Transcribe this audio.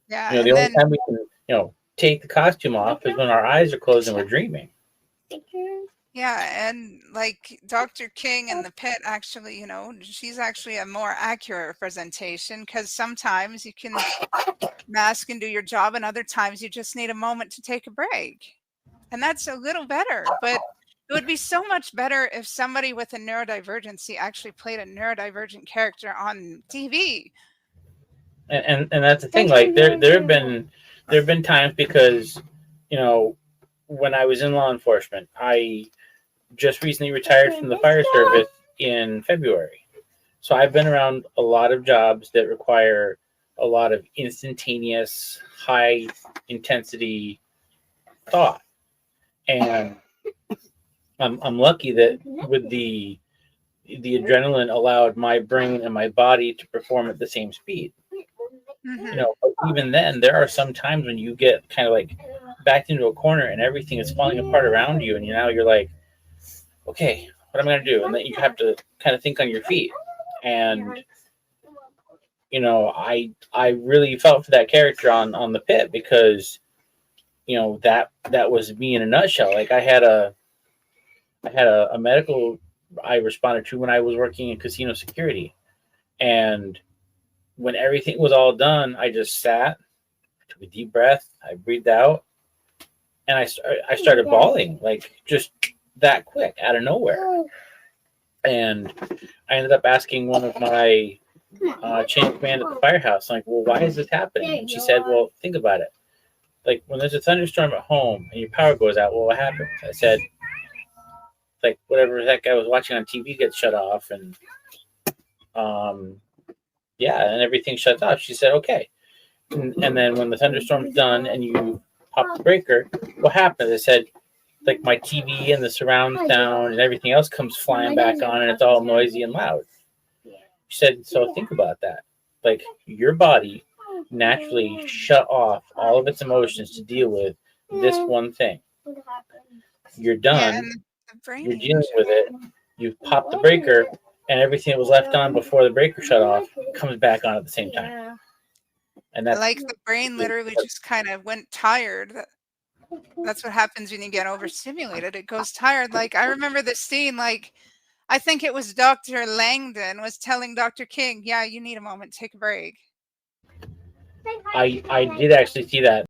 Yeah, The and only then time we can, take the costume off is when our eyes are closed and we're dreaming. yeah, and like Dr. King in the pit actually, she's actually a more accurate representation because sometimes you can mask and do your job, and other times you just need a moment to take a break. And that's a little better, but it would be so much better if somebody with a neurodivergency actually played a neurodivergent character on TV. And that's the thing. Like there have been times because, you know, when I was in law enforcement, I just recently retired from the fire service in February. So I've been around a lot of jobs that require a lot of instantaneous, high intensity thought. And I'm lucky that with the adrenaline allowed my brain and my body to perform at the same speed. Hmm. But even then, there are some times when you get kind of like backed into a corner and everything is falling apart around you, and you're like, okay, what am I going to do? And then you have to kind of think on your feet. And I really felt for that character on the pit because that was me in a nutshell. Like I had a medical I responded to when I was working in casino security, and when everything was all done, I just sat, took a deep breath, I breathed out, and I started bawling like just that quick out of nowhere. And I ended up asking one of my chain of command at the firehouse, like, well, why is this happening? And she said, well, think about it. Like when there's a thunderstorm at home and your power goes out, well, what happens? I said, like whatever that guy was watching on TV gets shut off, and um, yeah, and everything shuts off. She said, okay. And then when the thunderstorm's done and you pop the breaker, what happens? I said, like my TV and the surround sound and everything else comes flying back on, and it's all noisy and loud. She said, so think about that. Like your body naturally shut off all of its emotions to deal with this one thing. You're Yeah, done. and the brain You're dealing usually. with it. You've popped the breaker, and everything that was left on before the breaker shut off comes back on at the same time. And that's Like the brain literally just kind of went tired. That's what happens when you get overstimulated. It goes tired. Like I remember the scene, like I think it was Dr. Langdon was telling Dr. King, yeah, you need a moment, take a break. I did actually see that.